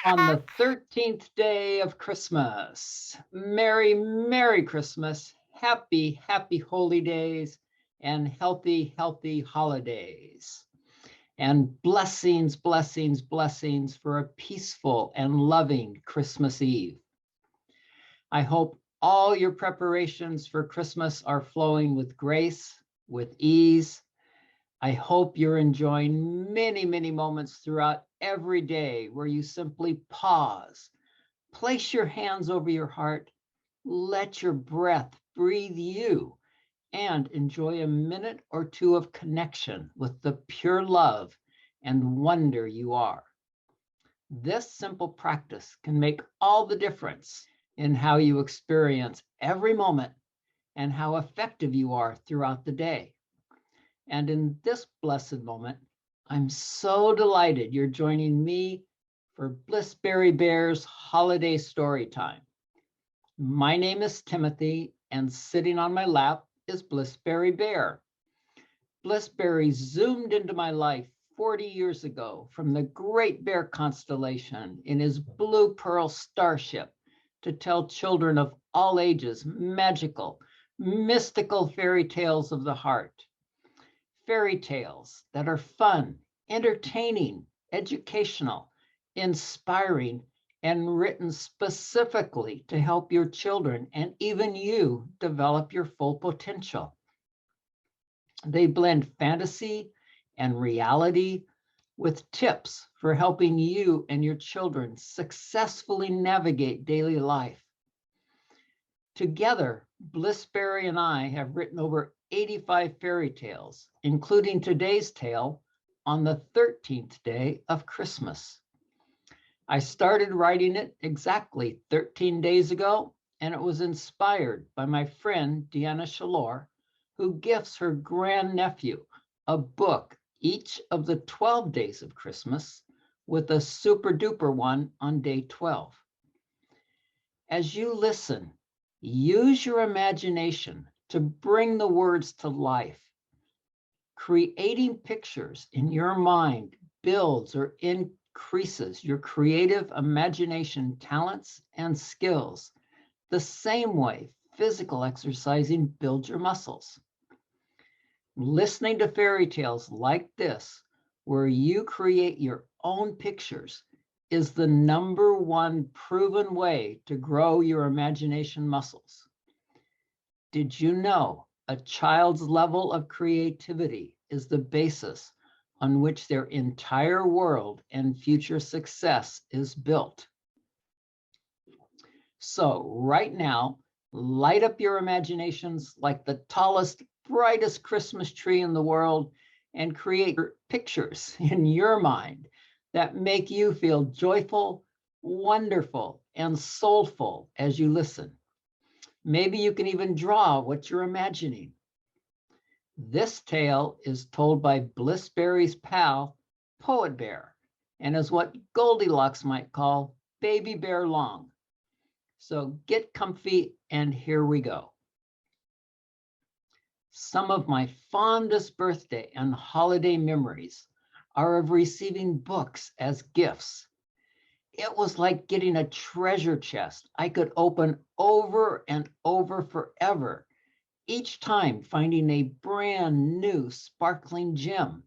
On the 13th day of Christmas. Merry, Merry Christmas. Happy, happy holy days and healthy, healthy holidays. And blessings, blessings, blessings for a peaceful and loving Christmas Eve. I hope all your preparations for Christmas are flowing with grace, with ease. I hope you're enjoying many, many moments throughout every day where you simply pause, place your hands over your heart, let your breath breathe you, and enjoy a minute or two of connection with the pure love and wonder you are. This simple practice can make all the difference in how you experience every moment and how effective you are throughout the day. And in this blessed moment, I'm so delighted you're joining me for Blissberry Bear's Holiday Story Time. My name is Timothy, and sitting on my lap is Blissberry Bear. Blissberry zoomed into my life 40 years ago from the Great Bear constellation in his blue pearl starship to tell children of all ages magical, mystical fairy tales of the heart. Fairy tales that are fun, entertaining, educational, inspiring, and written specifically to help your children and even you develop your full potential. They blend fantasy and reality with tips for helping you and your children successfully navigate daily life. Together, Blissberry and I have written over 85 fairy tales, including today's tale on the 13th day of Christmas. I started writing it exactly 13 days ago, and it was inspired by my friend Deanna Shalor, who gifts her grandnephew a book each of the 12 days of Christmas, with a super duper one on day 12. As you listen, use your imagination to bring the words to life. Creating pictures in your mind builds or increases your creative imagination talents and skills, the same way physical exercising builds your muscles. Listening to fairy tales like this, where you create your own pictures, is the number one proven way to grow your imagination muscles. Did you know a child's level of creativity is the basis on which their entire world and future success is built? So right now, light up your imaginations like the tallest, brightest Christmas tree in the world and create pictures in your mind that make you feel joyful, wonderful, and soulful as you listen. Maybe you can even draw what you're imagining. This tale is told by Blissberry's pal, Poet Bear, and is what Goldilocks might call Baby Bear Long. So get comfy, and here we go. Some of my fondest birthday and holiday memories are of receiving books as gifts. It was like getting a treasure chest I could open over and over forever, each time finding a brand new sparkling gem.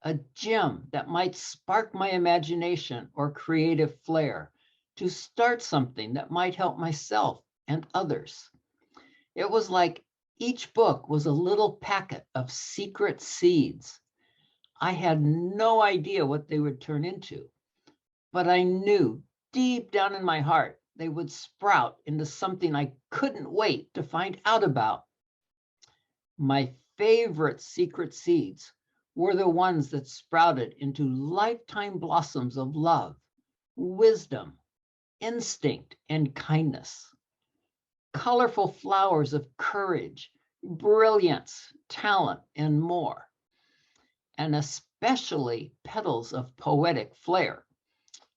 A gem that might spark my imagination or creative flair to start something that might help myself and others. It was like each book was a little packet of secret seeds. I had no idea what they would turn into, but I knew deep down in my heart they would sprout into something I couldn't wait to find out about. My favorite secret seeds were the ones that sprouted into lifetime blossoms of love, wisdom, instinct, and kindness. Colorful flowers of courage, brilliance, talent, and more. And especially petals of poetic flair.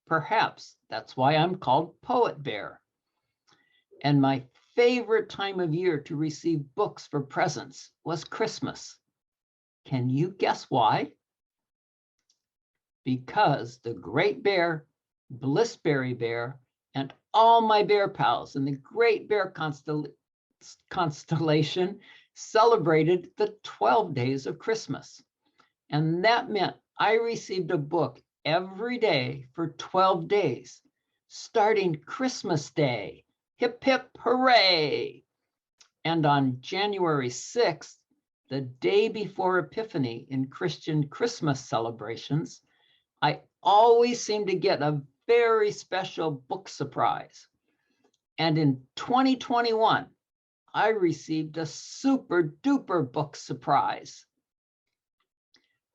Perhaps that's why I'm called Poet Bear. And my favorite time of year to receive books for presents was Christmas. Can you guess why? Because the Great Bear Blissberry Bear, and all my bear pals in the Great Bear constellation celebrated the 12 days of Christmas. And that meant I received a book every day for 12 days, starting Christmas Day. Hip, hip, hooray! And on January 6th, the day before Epiphany in Christian Christmas celebrations, I always seem to get a very special book surprise. And in 2021, I received a super duper book surprise.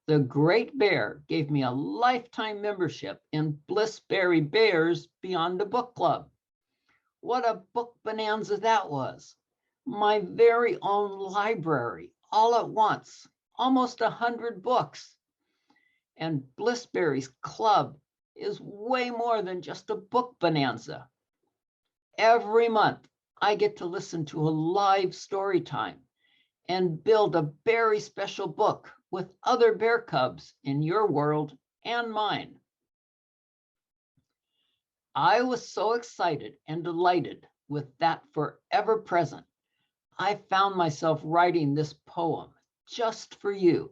The Great Bear gave me a lifetime membership in Blissberry Bears Beyond the Book Club. What a book bonanza that was. My very own library, all at once, almost 100 books. And Blissberry's club is way more than just a book bonanza. Every month, I get to listen to a live story time and build a very special book with other bear cubs in your world and mine. I was so excited and delighted with that forever present. I found myself writing this poem just for you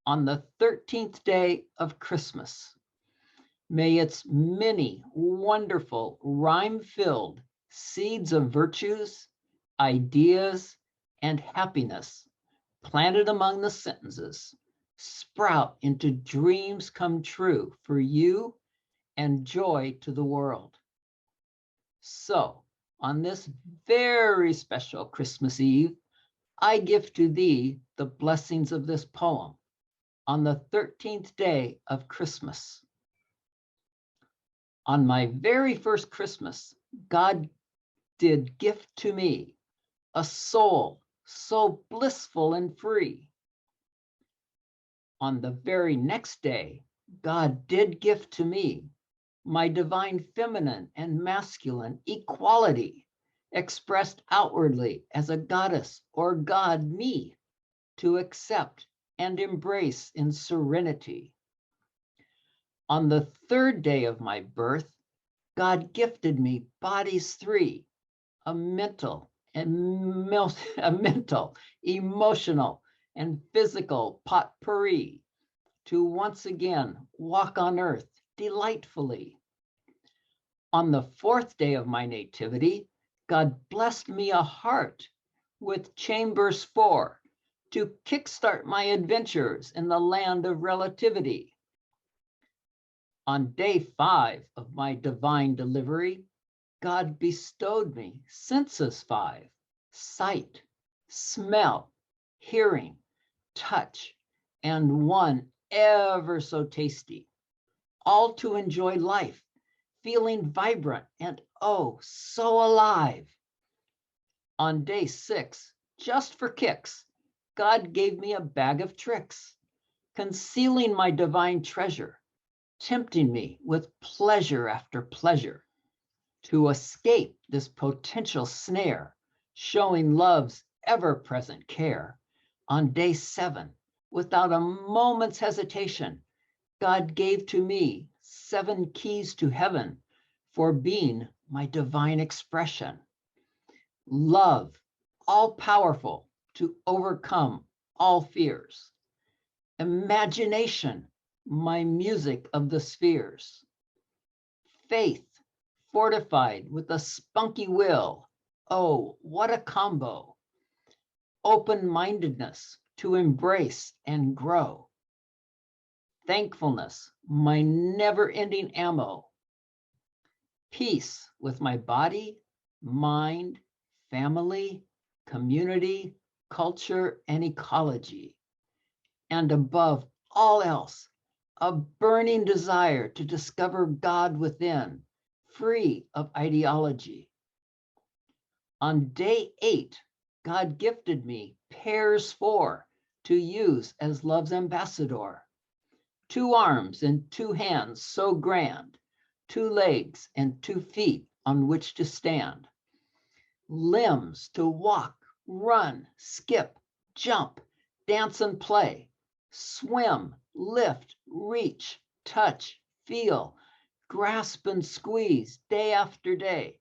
on the 13th day of Christmas. May its many wonderful rhyme-filled seeds of virtues, ideas, and happiness planted among the sentences sprout into dreams come true for you and joy to the world. So, on this very special Christmas Eve, I give to thee the blessings of this poem on the 13th day of Christmas. On my very first Christmas, God did gift to me a soul so blissful and free. On the very next day, God did gift to me my divine feminine and masculine equality, expressed outwardly as a goddess or god me, to accept and embrace in serenity. On the third day of my birth, God gifted me bodies three, a mental, emotional, and physical potpourri, to once again walk on earth delightfully. On the fourth day of my nativity, God blessed me a heart with chambers 4 to kickstart my adventures in the land of relativity. On day 5 of my divine delivery, God bestowed me senses 5, sight, smell, hearing, touch, and one ever so tasty, all to enjoy life, feeling vibrant and oh, so alive. On day 6, just for kicks, God gave me a bag of tricks, concealing my divine treasure, tempting me with pleasure after pleasure. To escape this potential snare, showing love's ever-present care, on day 7, without a moment's hesitation, God gave to me 7 keys to heaven for being my divine expression. Love, all powerful to overcome all fears. Imagination, my music of the spheres. Faith, fortified with a spunky will. Oh, what a combo. Open-mindedness to embrace and grow. Thankfulness, my never-ending ammo. Peace with my body, mind, family, community, culture, and ecology. And above all else, a burning desire to discover God within, free of ideology. On day 8, God gifted me pairs 4 to use as love's ambassador. 2 arms and 2 hands so grand, 2 legs and 2 feet on which to stand. Limbs to walk, run, skip, jump, dance and play, swim, lift, reach, touch, feel, grasp and squeeze day after day,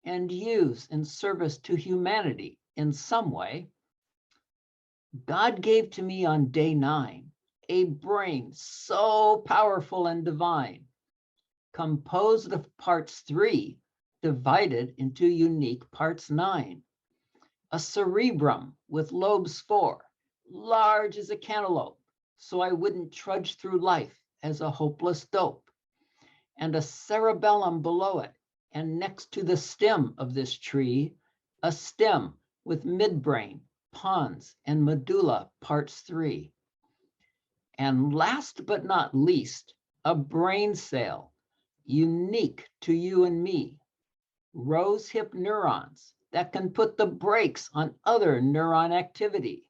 and use in service to humanity in some way. God gave to me on day 9 a brain so powerful and divine, composed of parts 3, divided into unique parts 9. A cerebrum with lobes 4, large as a cantaloupe, so I wouldn't trudge through life as a hopeless dope. And a cerebellum below it, and next to the stem of this tree, a stem with midbrain, pons, and medulla parts 3. And last but not least, a brain cell, unique to you and me, rose hip neurons that can put the brakes on other neuron activity.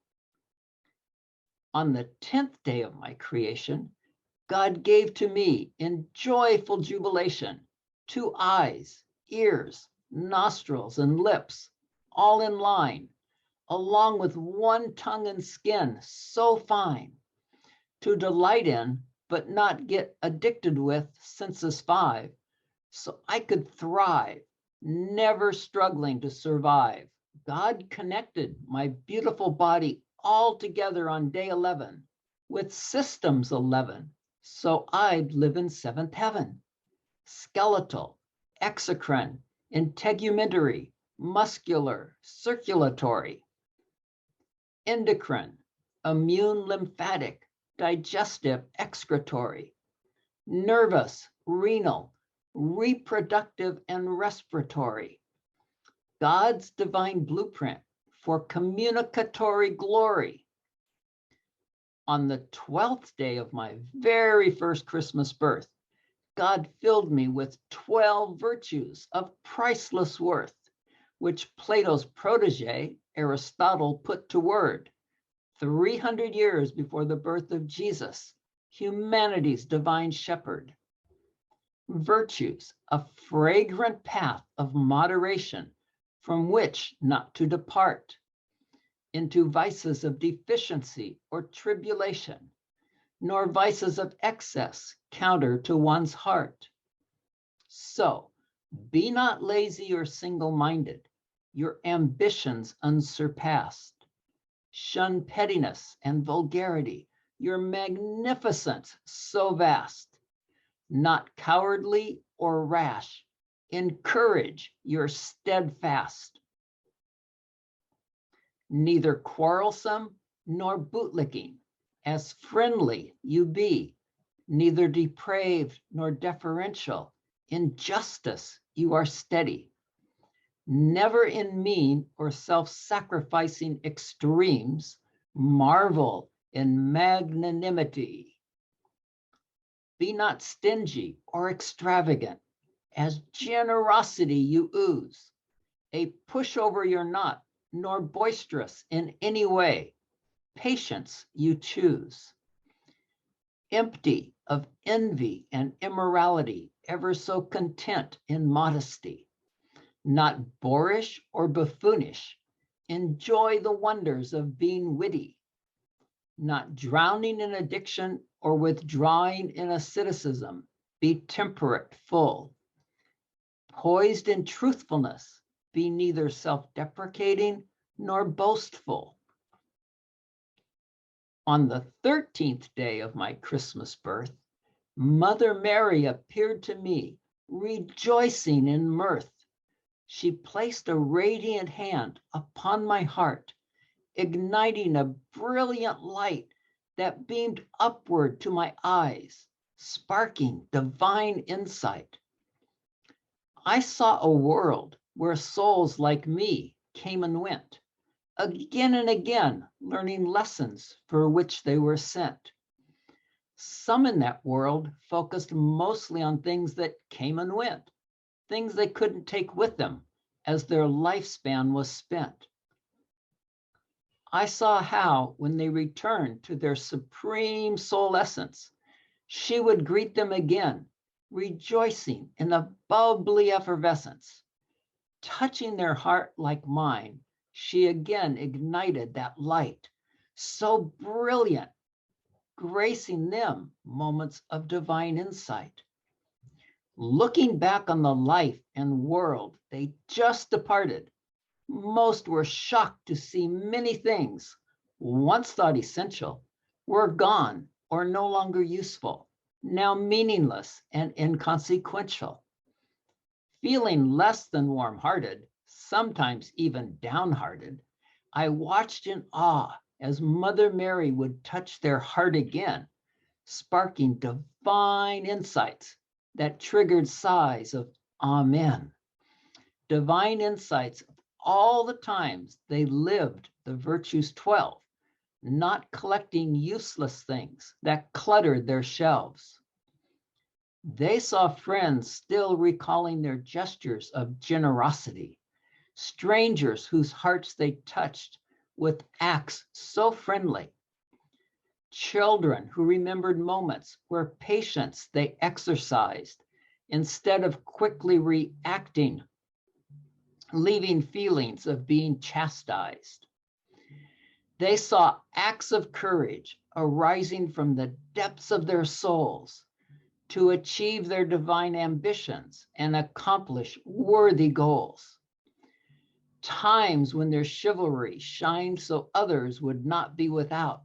On the 10th day of my creation, God gave to me in joyful jubilation 2 eyes, ears, nostrils, and lips, all in line, along with 1 tongue and skin so fine, to delight in, but not get addicted with senses 5, so I could thrive, never struggling to survive. God connected my beautiful body all together on day 11 with systems 11, so I'd live in 7th heaven. Skeletal, exocrine, integumentary, muscular, circulatory, endocrine, immune, lymphatic, digestive, excretory, nervous, renal, reproductive, and respiratory. God's divine blueprint for communicatory glory. On the 12th day of my very first Christmas birth, God filled me with 12 virtues of priceless worth, which Plato's protege, Aristotle, put to word 300 years before the birth of Jesus, humanity's divine shepherd. Virtues, a fragrant path of moderation from which not to depart, into vices of deficiency or tribulation, nor vices of excess counter to one's heart. So, be not lazy or single-minded, your ambitions unsurpassed. Shun pettiness and vulgarity, your magnificence so vast. Not cowardly or rash, encourage your steadfast. Neither quarrelsome nor bootlicking, as friendly you be, neither depraved nor deferential, in justice you are steady. Never in mean or self-sacrificing extremes, marvel in magnanimity. Be not stingy or extravagant, as generosity you ooze. A pushover you're not, nor boisterous in any way. Patience you choose. Empty of envy and immorality, ever so content in modesty. Not boorish or buffoonish, enjoy the wonders of being witty. Not drowning in addiction or withdrawing in asceticism, be temperate full. Poised in truthfulness, be neither self-deprecating nor boastful. On the 13th day of my Christmas birth, Mother Mary appeared to me, rejoicing in mirth. She placed a radiant hand upon my heart, igniting a brilliant light that beamed upward to my eyes, sparking divine insight. I saw a world where souls like me came and went, again and again, learning lessons for which they were sent. Some in that world focused mostly on things that came and went, things they couldn't take with them as their lifespan was spent. I saw how, when they returned to their supreme soul essence, she would greet them again, rejoicing in a bubbly effervescence. Touching their heart like mine, she again ignited that light, so brilliant, gracing them moments of divine insight. Looking back on the life and world they just departed, most were shocked to see many things, once thought essential, were gone or no longer useful, now meaningless and inconsequential. Feeling less than warm-hearted, sometimes even downhearted, I watched in awe as Mother Mary would touch their heart again, sparking divine insights that triggered sighs of Amen. Divine insights of all the times they lived the virtues 12, not collecting useless things that cluttered their shelves. They saw friends still recalling their gestures of generosity, strangers whose hearts they touched with acts so friendly, children who remembered moments where patience they exercised instead of quickly reacting, leaving feelings of being chastised. They saw acts of courage arising from the depths of their souls to achieve their divine ambitions and accomplish worthy goals. Times when their chivalry shined so others would not be without,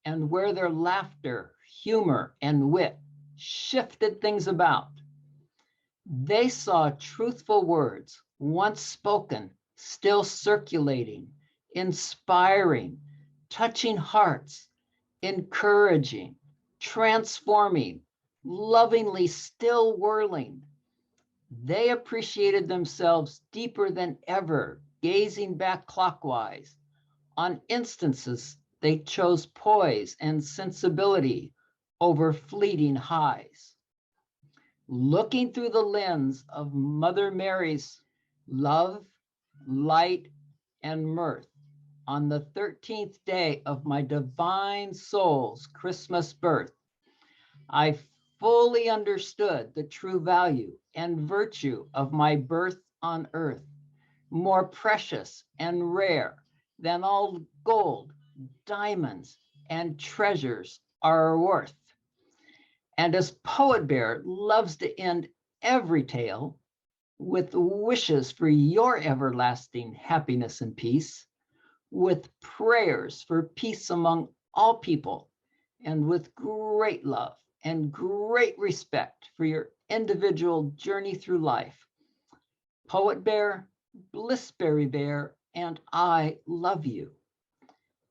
and where their laughter, humor, and wit shifted things about. They saw truthful words, once spoken, still circulating, inspiring, touching hearts, encouraging, transforming, lovingly still whirling. They appreciated themselves deeper than ever, gazing back clockwise. On instances, they chose poise and sensibility over fleeting highs. Looking through the lens of Mother Mary's love, light, and mirth on the 13th day of my divine soul's Christmas birth, I fully understood the true value and virtue of my birth on earth, more precious and rare than all gold, diamonds, and treasures are worth. And as Poet Bear loves to end every tale with wishes for your everlasting happiness and peace, with prayers for peace among all people, and with great love and great respect for your individual journey through life, Poet Bear, Blissberry Bear, and I love you.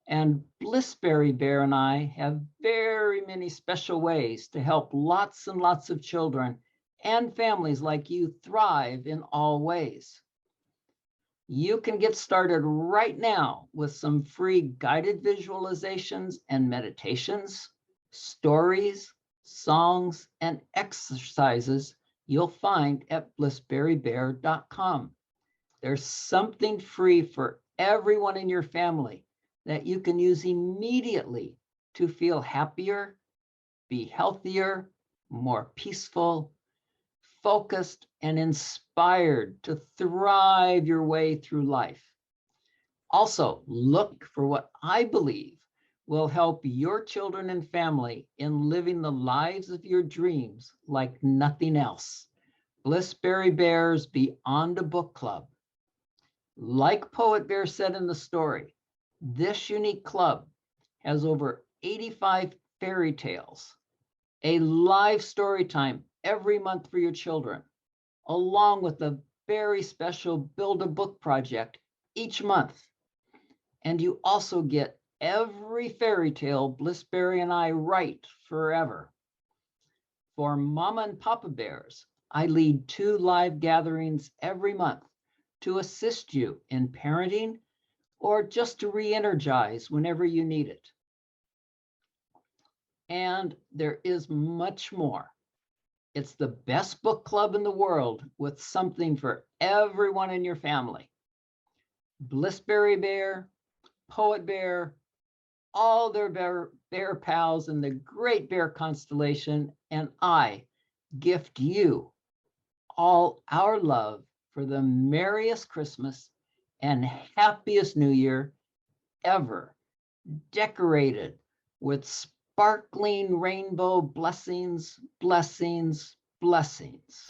And Blissberry Bear and I have very many special ways to help lots and lots of children and families like you thrive in all ways. You can get started right now with some free guided visualizations and meditations, stories, songs, and exercises you'll find at blissberrybear.com. There's something free for everyone in your family that you can use immediately to feel happier, be healthier, more peaceful, focused, and inspired to thrive your way through life. Also, look for what I believe will help your children and family in living the lives of your dreams like nothing else. Blissberry Bear's Beyond a Book Club. Like Poet Bear said in the story, this unique club has over 85 fairy tales, a live story time every month for your children, along with a very special Build a Book project each month. And you also get every fairy tale Blissberry and I write forever. For Mama and Papa Bears, I lead 2 live gatherings every month to assist you in parenting or just to re-energize whenever you need it. And there is much more. It's the best book club in the world with something for everyone in your family. Blissberry Bear, Poet Bear, all their bear pals in the Great Bear Constellation, and I gift you all our love for the merriest Christmas and happiest New Year ever, decorated with sparkling rainbow blessings, blessings, Blessings.